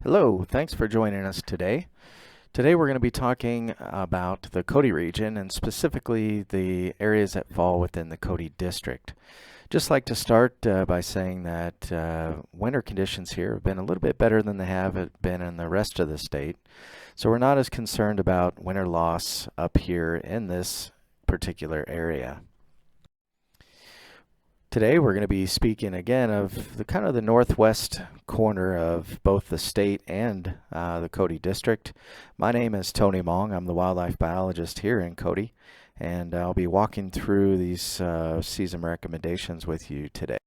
Hello, thanks for joining us today. Today we're going to be talking about the Cody region and specifically the areas that fall within the Cody district. Just like to start by saying that winter conditions here have been a little bit better than they have been in the rest of the state. So we're not as concerned about winter loss up here in this particular area. Today we're going to be speaking again of the kind of the northwest corner of both the state and the Cody district. My name is Tony Mong. I'm the wildlife biologist here in Cody, and I'll be walking through these season recommendations with you today.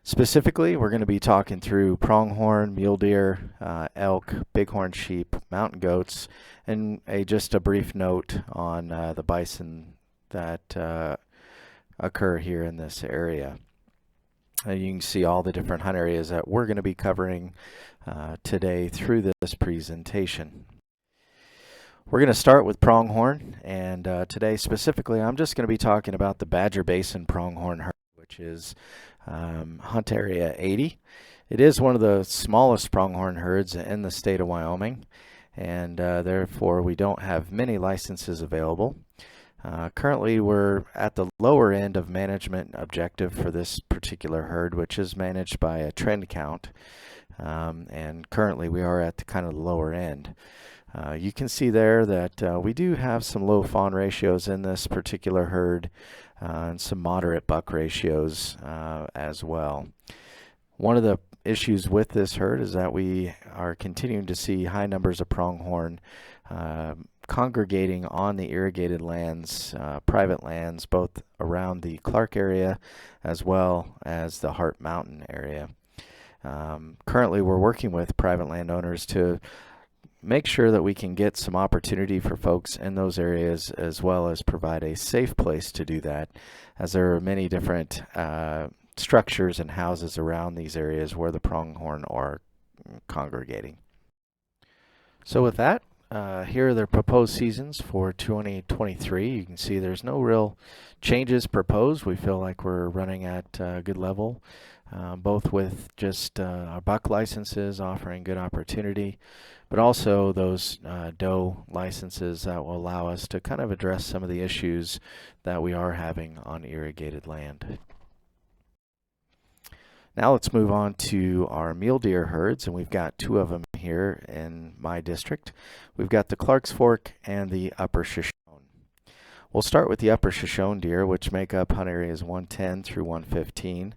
Specifically, we're going to be talking through pronghorn, mule deer, elk, bighorn sheep, mountain goats, and just a brief note on the bison that occur here in this area. You can see all the different hunt areas that we're going to be covering today through this presentation. We're going to start with pronghorn, and today specifically I'm just going to be talking about the Badger Basin pronghorn herd, which is hunt area 80. It is one of the smallest pronghorn herds in the state of Wyoming, and therefore we don't have many licenses available. Currently, we're at the lower end of management objective for this particular herd, which is managed by a trend count, and currently we are at the kind of the lower end. You can see there that we do have some low fawn ratios in this particular herd and some moderate buck ratios as well. One of the issues with this herd is that we are continuing to see high numbers of pronghorn congregating on the irrigated lands, private lands, both around the Clark area as well as the Hart Mountain area. Currently, we're working with private landowners to make sure that we can get some opportunity for folks in those areas, as well as provide a safe place to do that, as there are many different structures and houses around these areas where the pronghorn are congregating. So with that, here are the proposed seasons for 2023. You can see there's no real changes proposed. We feel like we're running at a good level, both with just our buck licenses offering good opportunity, but also those doe licenses that will allow us to kind of address some of the issues that we are having on irrigated land. Now let's move on to our mule deer herds, and we've got two of them here in my district. We've got the Clark's Fork and the Upper Shoshone. We'll start with the Upper Shoshone deer, which make up hunt areas 110 through 115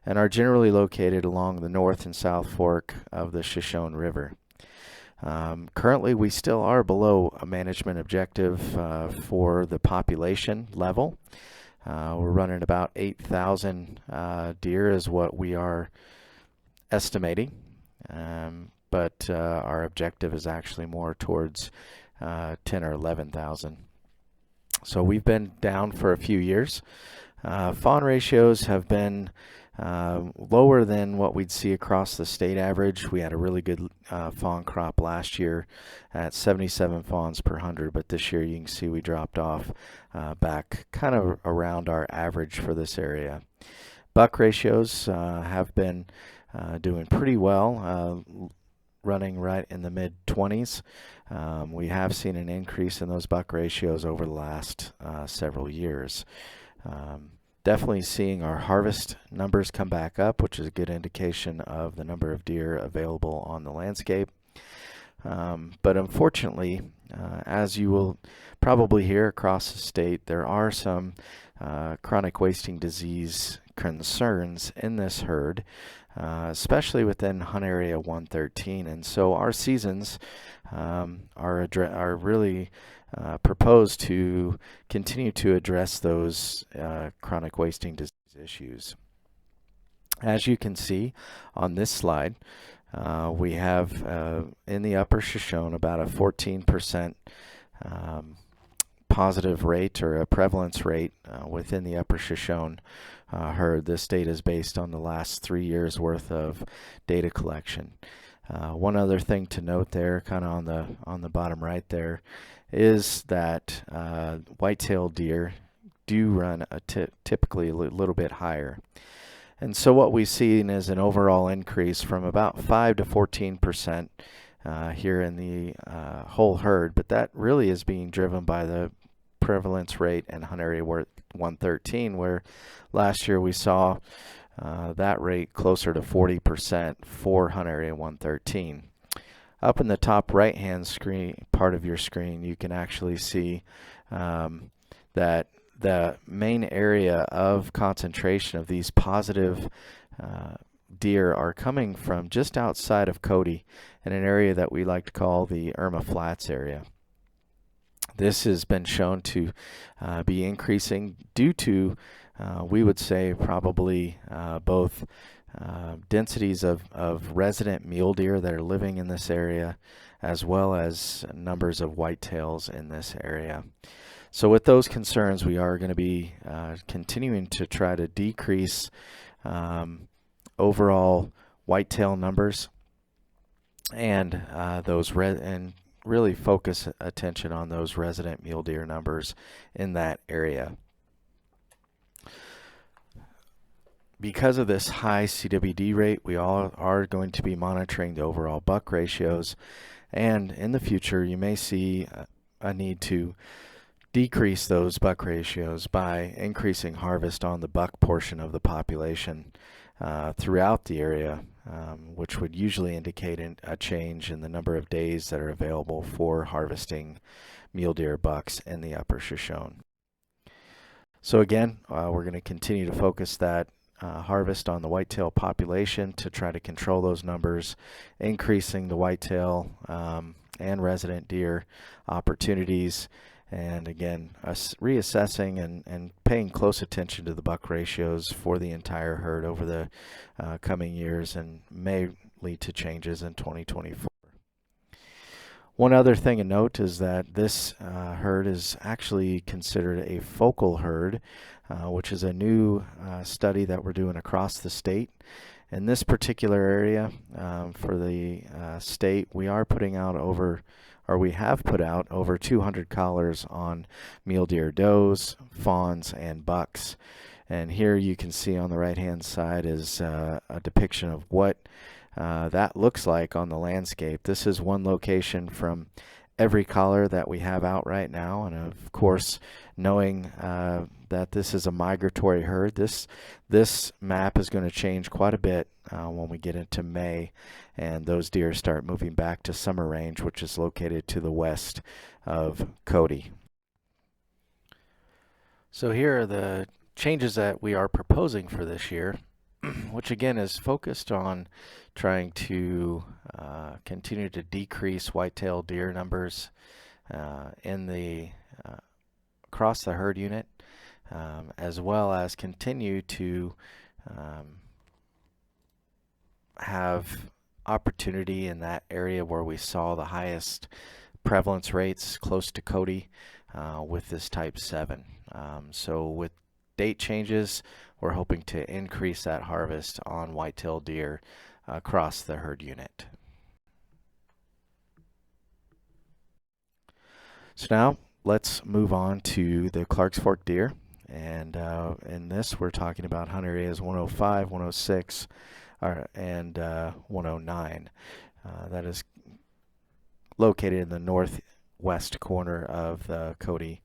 and are generally located along the north and south fork of the Shoshone River. Currently, we still are below a management objective for the population level. We're running about 8,000 deer is what we are estimating, but our objective is actually more towards 10 or 11,000. So we've been down for a few years. Fawn ratios have been lower than what we'd see across the state average. We had a really good fawn crop last year at 77 fawns per 100, but this year you can see we dropped off back kind of around our average for this area. Buck ratios have been doing pretty well, running right in the mid-20s. We have seen an increase in those buck ratios over the last several years. Definitely seeing our harvest numbers come back up, which is a good indication of the number of deer available on the landscape. But unfortunately, as you will probably hear across the state, there are some chronic wasting disease concerns in this herd, especially within hunt area 113. And so our seasons are really proposed to continue to address those chronic wasting disease issues. As you can see on this slide, we have in the Upper Shoshone about a 14% positive rate or a prevalence rate within the Upper Shoshone herd. This data is based on the last 3 years worth of data collection. One other thing to note there, kind of on the bottom right there, is that white-tailed deer do run typically a little bit higher. And so what we've seen is an overall increase from about 5 to 14% here in the whole herd, but that really is being driven by the prevalence rate in Hunt Area 113, where last year we saw that rate closer to 40% for Hunt Area 113. Up in the top right-hand screen part of your screen, you can actually see that the main area of concentration of these positive deer are coming from just outside of Cody in an area that we like to call the Irma Flats area. This has been shown to be increasing due to, we would say, probably both densities of resident mule deer that are living in this area, as well as numbers of whitetails in this area. So with those concerns, we are going to be continuing to try to decrease overall whitetail numbers and and really focus attention on those resident mule deer numbers in that area. Because of this high CWD rate, we all are going to be monitoring the overall buck ratios, and in the future you may see a need to decrease those buck ratios by increasing harvest on the buck portion of the population throughout the area, which would usually indicate a change in the number of days that are available for harvesting mule deer bucks in the Upper Shoshone. So again, we're going to continue to focus that harvest on the whitetail population to try to control those numbers, increasing the whitetail and resident deer opportunities, and again reassessing and paying close attention to the buck ratios for the entire herd over the coming years, and may lead to changes in 2024. One other thing to note is that this herd is actually considered a focal herd, which is a new study that we're doing across the state. In this particular area for the state, we are putting out we have put out over 200 collars on mule deer does, fawns, and bucks. And here you can see on the right hand side is a depiction of what that looks like on the landscape. This is one location from every collar that we have out right now, and of course, knowing that this is a migratory herd, this map is going to change quite a bit when we get into May and those deer start moving back to summer range, which is located to the west of Cody. So here are the changes that we are proposing for this year, which again is focused on trying to continue to decrease whitetail deer numbers in the across the herd unit, as well as continue to have opportunity in that area where we saw the highest prevalence rates close to Cody with this type 7. So with date changes, we're hoping to increase that harvest on whitetail deer across the herd unit. So now let's move on to the Clark's Fork deer, and in this we're talking about hunt areas 105, 106, and 109. That is located in the northwest corner of the Cody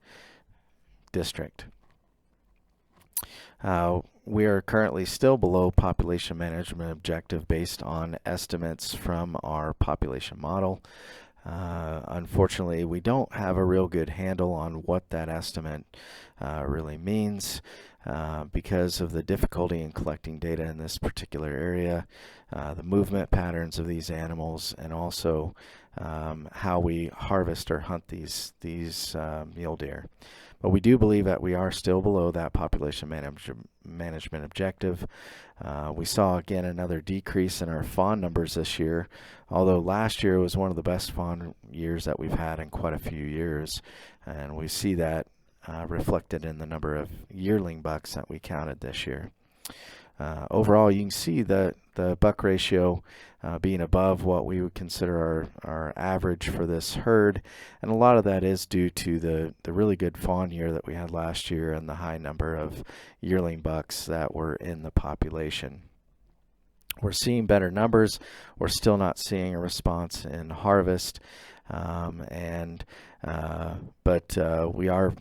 district. We are currently still below population management objective based on estimates from our population model. Unfortunately, we don't have a real good handle on what that estimate really means because of the difficulty in collecting data in this particular area, the movement patterns of these animals, and also how we harvest or hunt these mule deer. But we do believe that we are still below that population management objective. We saw again another decrease in our fawn numbers this year, although last year was one of the best fawn years that we've had in quite a few years, and we see that reflected in the number of yearling bucks that we counted this year. overall, you can see that the buck ratio being above what we would consider our average for this herd, and a lot of that is due to the really good fawn year that we had last year and the high number of yearling bucks that were in the population. We're seeing better numbers. We're still not seeing a response in harvest, but we are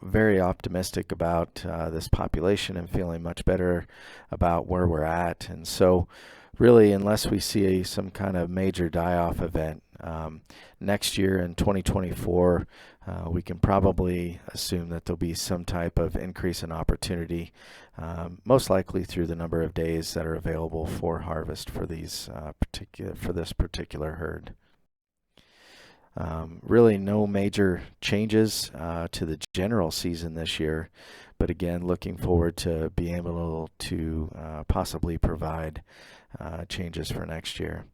very optimistic about this population and feeling much better about where we're at. And so really, unless we see some kind of major die-off event next year in 2024, we can probably assume that there'll be some type of increase in opportunity, most likely through the number of days that are available for harvest for these for this particular herd. Really no major changes to the general season this year, but again, looking forward to being able to possibly provide changes for next year.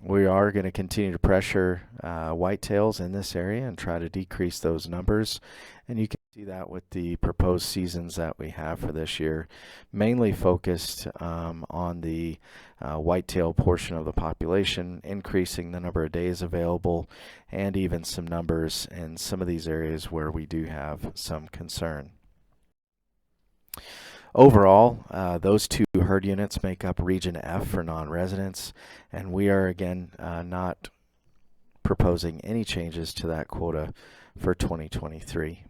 We are going to continue to pressure whitetails in this area and try to decrease those numbers, and you can see that with the proposed seasons that we have for this year, mainly focused on the whitetail portion of the population, increasing the number of days available, and even some numbers in some of these areas where we do have some concern. Overall, those two herd units make up Region F for non-residents, and we are again not proposing any changes to that quota for 2023.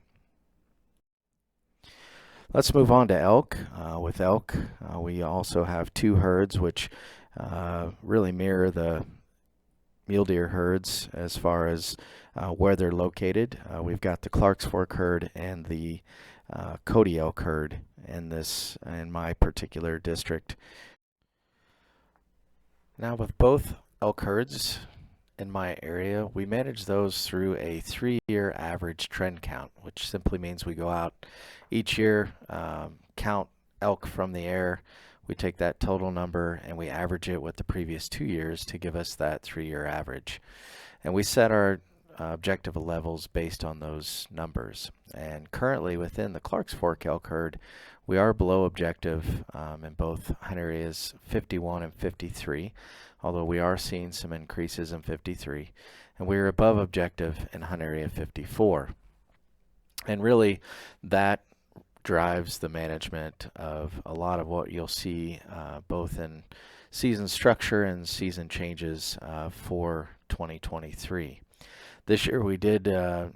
Let's move on to elk. With elk, we also have two herds which really mirror the mule deer herds as far as where they're located. We've got the Clark's Fork herd and the Cody elk herd in my particular district. Now, with both elk herds in my area, we manage those through a 3-year average trend count, which simply means we go out each year, count elk from the air. We take that total number and we average it with the previous 2 years to give us that 3-year average. And we set our objective levels based on those numbers. And currently within the Clark's Fork elk herd, we are below objective in both hunt areas 51 and 53, although we are seeing some increases in 53, and we are above objective in hunt area 54. And really that drives the management of a lot of what you'll see both in season structure and season changes for 2023. This year we did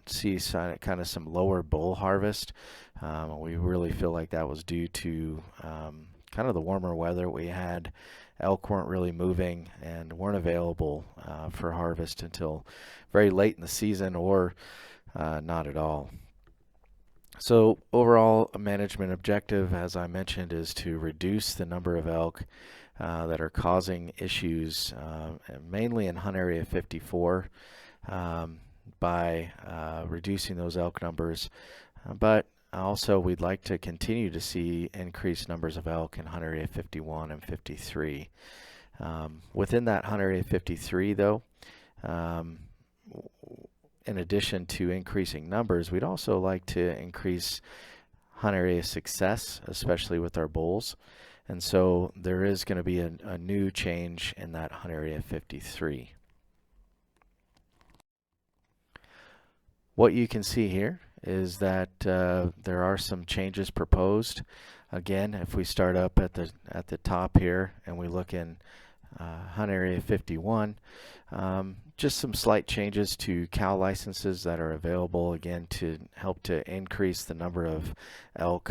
see kind of some lower bull harvest. We really feel like that was due to kind of the warmer weather we had. Elk weren't really moving and weren't available for harvest until very late in the season or not at all. So overall, a management objective, as I mentioned, is to reduce the number of elk that are causing issues, mainly in hunt area 54, by reducing those elk numbers. But also we'd like to continue to see increased numbers of elk in hunt area 51 and 53. Within that hunt area 53, though, in addition to increasing numbers, we'd also like to increase hunt area success, especially with our bulls. And so there is going to be a new change in that hunt area 53. What you can see here is that there are some changes proposed. Again, if we start up at the top here and we look in hunt area 51, just some slight changes to cow licenses that are available, again, to help to increase the number of elk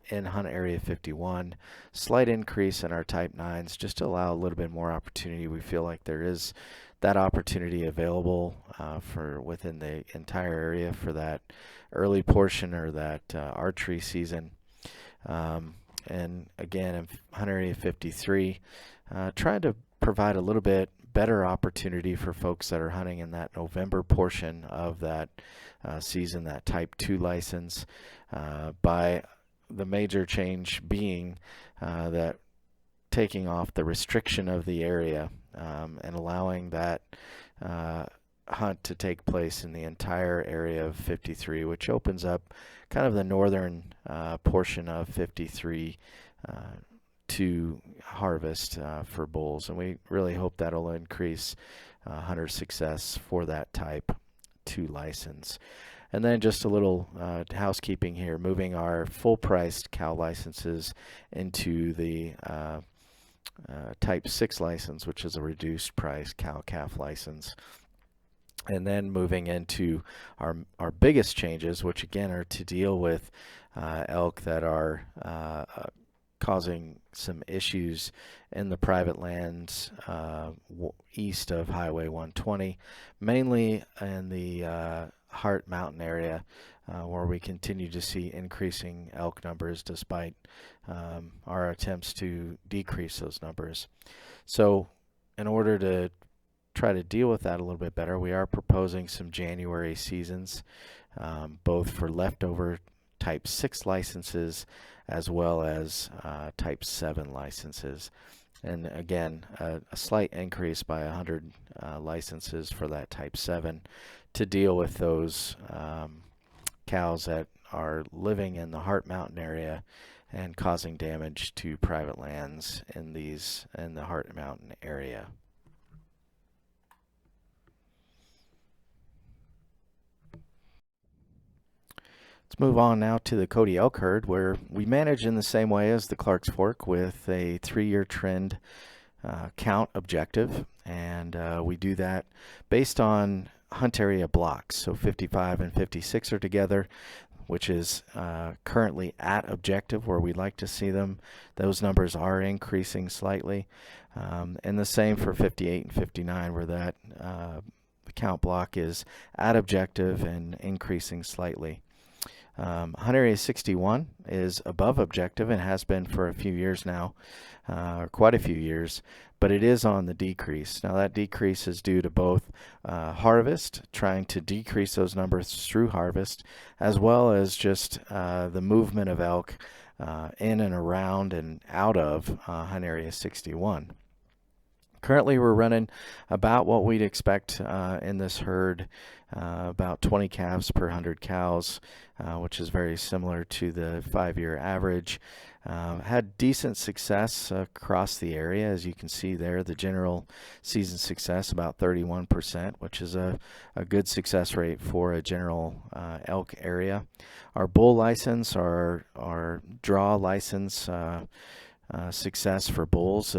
in hunt area 51. Slight increase in our type 9s just to allow a little bit more opportunity. We feel like there is that opportunity available for within the entire area for that early portion or that archery season. And again, in hunt area 53, trying to provide a little bit better opportunity for folks that are hunting in that November portion of that season, that type 2 license, by the major change being that taking off the restriction of the area and allowing that hunt to take place in the entire area of 53, which opens up kind of the northern portion of 53 to harvest for bulls, and we really hope that'll increase hunter success for that type 2 license. And then just a little housekeeping here, moving our full-priced cow licenses into the type 6 license, which is a reduced price cow-calf license. And then moving into our biggest changes, which again are to deal with elk that are causing some issues in the private lands east of Highway 120, mainly in the Heart Mountain area, where we continue to see increasing elk numbers despite our attempts to decrease those numbers. So in order to try to deal with that a little bit better, we are proposing some January seasons, both for leftover type 6 licenses as well as type 7 licenses. And again, a slight increase by 100 licenses for that type 7 to deal with those cows that are living in the Heart Mountain area and causing damage to private lands in the Heart Mountain area. Let's move on now to the Cody elk herd, where we manage in the same way as the Clark's Fork with a 3-year trend count objective, and we do that based on hunt area blocks. So 55 and 56 are together, which is currently at objective where we'd like to see them. Those numbers are increasing slightly, and the same for 58 and 59, where that count block is at objective and increasing slightly. Hunt area 61 is above objective and has been for a few years now, or quite a few years, but it is on the decrease. Now that decrease is due to both harvest, trying to decrease those numbers through harvest, as well as just the movement of elk in and around and out of Hunt area 61. Currently, we're running about what we'd expect in this herd, about 20 calves per 100 cows, which is very similar to the 5-year average. Had decent success across the area, as you can see there. The general season success about 31%, which is a good success rate for a general elk area. Our bull license, our draw license, success for bulls,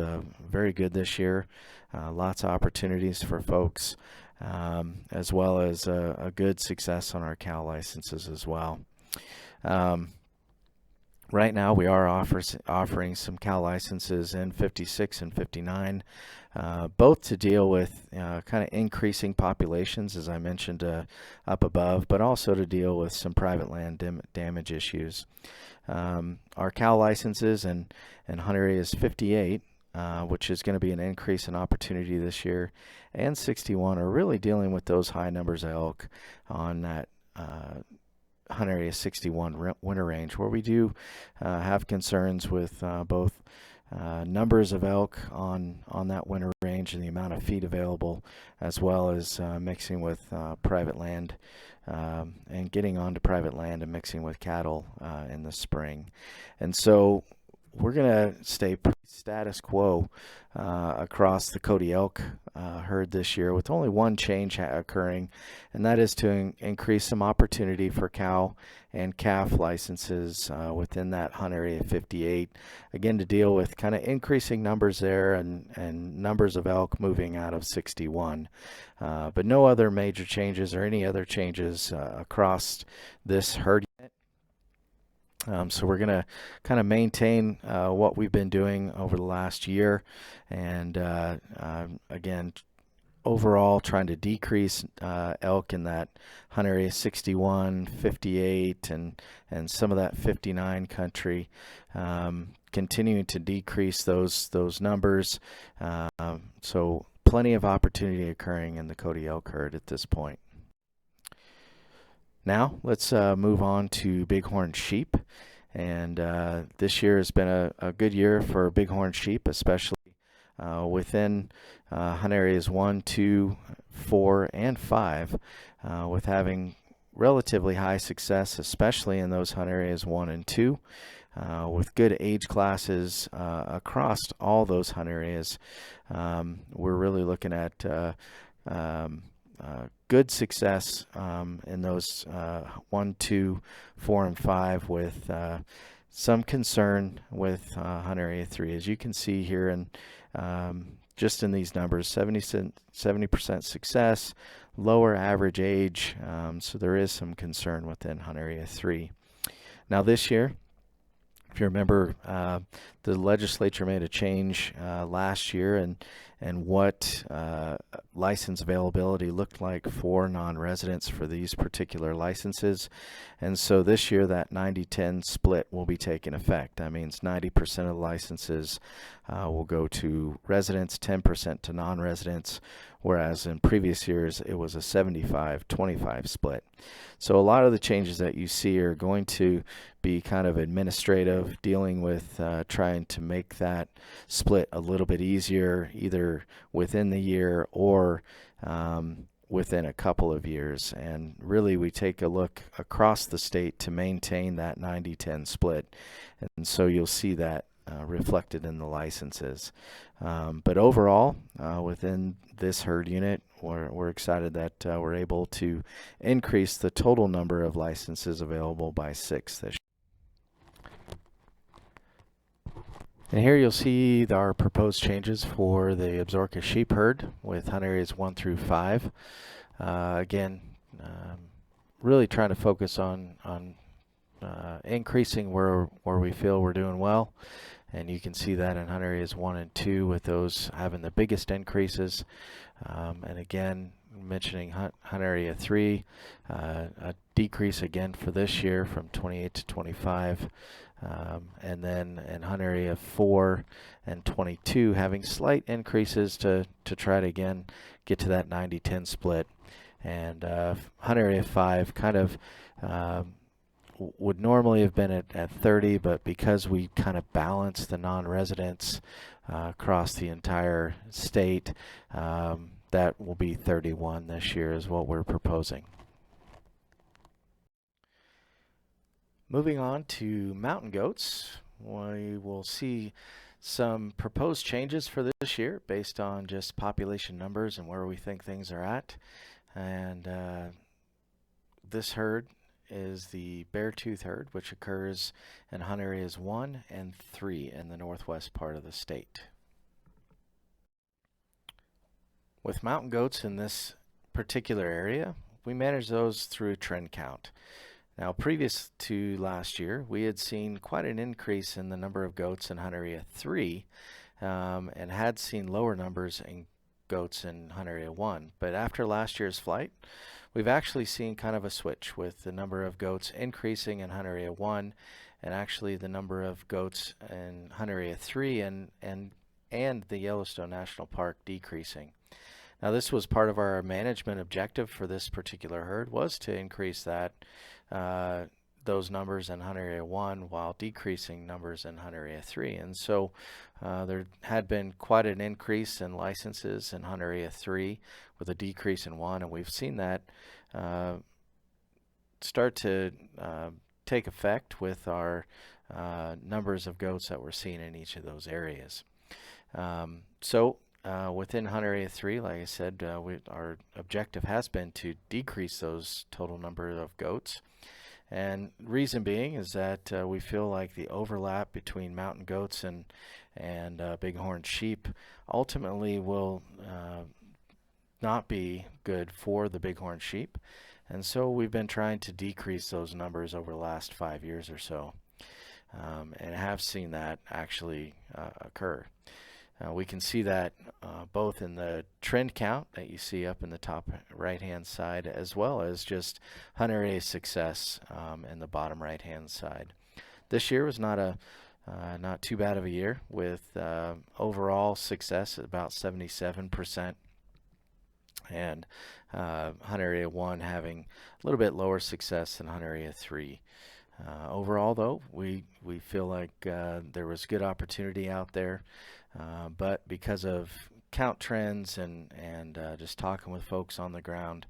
very good this year. Lots of opportunities for folks, as well as a good success on our cow licenses as well. Right now we are offering some cow licenses in 56 and 59, both to deal with kind of increasing populations, as I mentioned up above, but also to deal with some private land damage issues. Our cow licenses and hunt areas 58, which is going to be an increase in opportunity this year, and 61 are really dealing with those high numbers of elk on that Hunt area 61 winter range, where we do have concerns with both numbers of elk on that winter range and the amount of feed available, as well as mixing with private land and getting onto private land and mixing with cattle in the spring. And so we're going to stay pretty status quo across the Cody elk herd this year, with only one change occurring, and that is to increase some opportunity for cow and calf licenses within that Hunt area 58, again to deal with kind of increasing numbers there and numbers of elk moving out of 61, but no other major changes or any other changes across this herd unit. So we're going to kind of maintain what we've been doing over the last year, and again, overall trying to decrease elk in that Hunt area 61, 58, and some of that 59 country, continuing to decrease those numbers. So plenty of opportunity occurring in the Cody elk herd at this point. Now let's move on to Bighorn sheep, and this year has been a good year for Bighorn sheep, especially within hunt areas 1, 2, 4, and 5, with having relatively high success, especially in those hunt areas 1 and 2. with good age classes across all those hunt areas. We're really looking at good success in those 1, 2, 4, and 5, with some concern with hunt area 3. As you can see here, and just in these numbers, 70% success, lower average age, so there is some concern within hunt area 3. Now this year, if you remember, the legislature made a change last year, and what license availability looked like for non-residents for these particular licenses. And so this year that 90-10 split will be taking effect. That means 90% of the licenses will go to residents, 10% to non-residents, whereas in previous years it was a 75-25 split. So a lot of the changes that you see are going to be kind of administrative, dealing with trying to make that split a little bit easier, either within the year or within a couple of years. And really we take a look across the state to maintain that 90-10 split, and so you'll see that reflected in the licenses. But overall, within this herd unit, we're excited that we're able to increase the total number of licenses available by 6 this year. And here you'll see our proposed changes for the Absaroka sheep herd with hunt areas 1 through 5. Again, really trying to focus on increasing where we feel we're doing well. And you can see that in hunt areas 1 and 2, with those having the biggest increases. And again, mentioning hunt area 3, a decrease again for this year from 28 to 25. And then in hunt area 4 and 22, having slight increases to try to again get to that 90-10 split. And hunt area 5 kind of would normally have been at 30, but because we kind of balance the non-residents across the entire state, that will be 31 this year is what we're proposing. Moving on to mountain goats, we will see some proposed changes for this year based on just population numbers and where we think things are at. And this herd is the Beartooth herd, which occurs in hunt areas 1 and 3 in the northwest part of the state. With mountain goats in this particular area, we manage those through a trend count. Now, previous to last year, we had seen quite an increase in the number of goats in hunt area 3, and had seen lower numbers in goats in hunt area 1. But after last year's flight, we've actually seen kind of a switch, with the number of goats increasing in hunt area 1, and actually the number of goats in hunt area 3 and the Yellowstone National Park decreasing. Now, this was part of our management objective for this particular herd, was to increase that those numbers in hunt area 1 while decreasing numbers in hunt area 3. And so there had been quite an increase in licenses in hunt area 3 with a decrease in 1, and we've seen that start to take effect with our numbers of goats that we're seeing in each of those areas. Within hunt area 3, like I said, our objective has been to decrease those total number of goats. And reason being is that we feel like the overlap between mountain goats and bighorn sheep ultimately will not be good for the bighorn sheep. And so we've been trying to decrease those numbers over the last 5 years or so, and have seen that actually occur. We can see that both in the trend count that you see up in the top right hand side, as well as just hunt area success in the bottom right hand side. This year was not too bad of a year, with overall success at about 77%, and hunt area 1 having a little bit lower success than hunt area 3. Overall, though, we feel like there was good opportunity out there, but because of count trends and just talking with folks on the ground,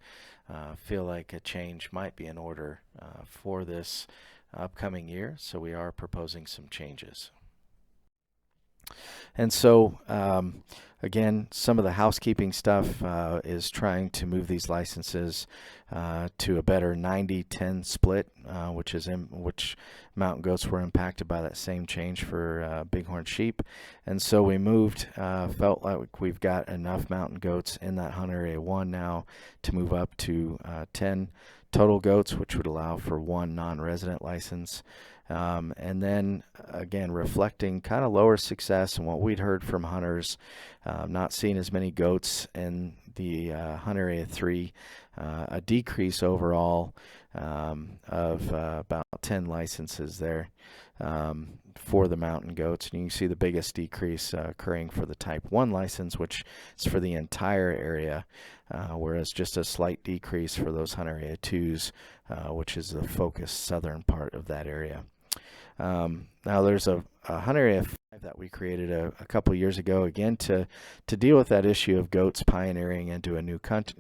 feel like a change might be in order for this upcoming year, so we are proposing some changes. And so, again, some of the housekeeping stuff is trying to move these licenses to a better 90-10 split, which mountain goats were impacted by that same change for bighorn sheep. And so we felt like we've got enough mountain goats in that hunt area 1 now to move up to 10 total goats, which would allow for 1 non-resident license. And then again, reflecting kind of lower success and what we'd heard from hunters, not seeing as many goats in the hunt area 3, a decrease overall of about 10 licenses there for the mountain goats. And you can see the biggest decrease occurring for the type 1 license, which is for the entire area, whereas just a slight decrease for those hunt area 2s, which is the focused southern part of that area. Now there's a hunt area 5 that we created a couple years ago, again to deal with that issue of goats pioneering into a new part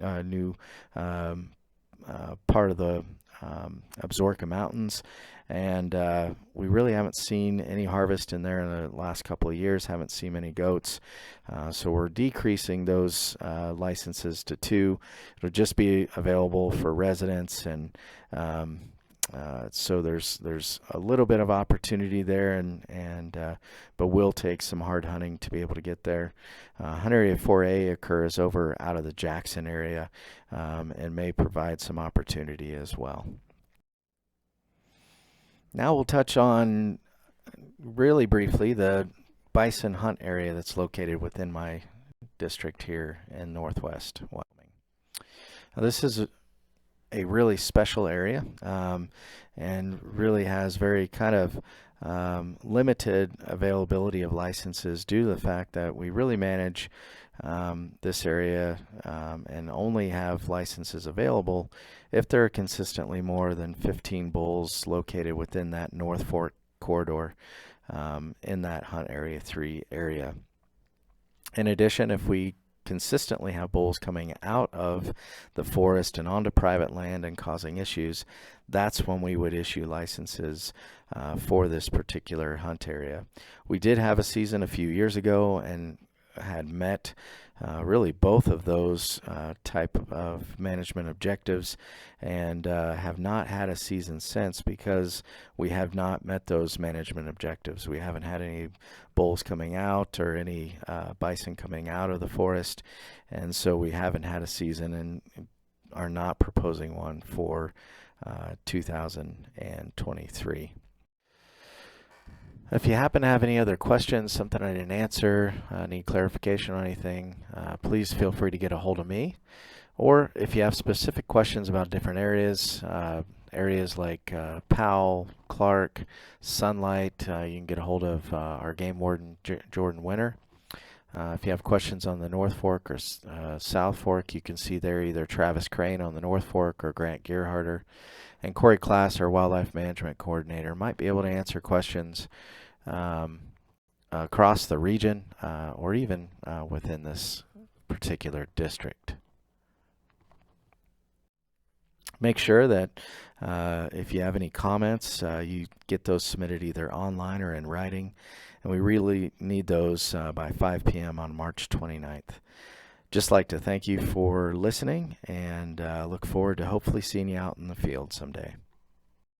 of the Absaroka Mountains, and we really haven't seen any harvest in there in the last couple of years, haven't seen many goats, so we're decreasing those licenses to 2. It'll just be available for residents, and so there's a little bit of opportunity there, but will take some hard hunting to be able to get there. Hunt area 4A occurs over out of the Jackson area, and may provide some opportunity as well. Now we'll touch on, really briefly, the bison hunt area that's located within my district here in northwest Wyoming. Now, this is a really special area, and really has very kind of limited availability of licenses due to the fact that we really manage this area and only have licenses available if there are consistently more than 15 bulls located within that North Fork corridor in that hunt area 3 area. In addition, if we consistently have bulls coming out of the forest and onto private land and causing issues, that's when we would issue licenses for this particular hunt area. We did have a season a few years ago and had met really both of those type of management objectives, and have not had a season since because we have not met those management objectives. We haven't had any bulls coming out or any bison coming out of the forest, and so we haven't had a season and are not proposing one for 2023. If you happen to have any other questions, something I didn't answer, need clarification on anything, please feel free to get a hold of me. Or if you have specific questions about different areas, areas like Powell, Clark, Sunlight, you can get a hold of our game warden, Jordan Winter. If you have questions on the North Fork or South Fork, you can see there either Travis Crane on the North Fork or Grant Gearharder. And Corey Class, our Wildlife Management Coordinator, might be able to answer questions across the region or even within this particular district. Make sure that if you have any comments, you get those submitted either online or in writing, and we really need those by 5 p.m. on March 29th. Just like to thank you for listening, and look forward to hopefully seeing you out in the field someday.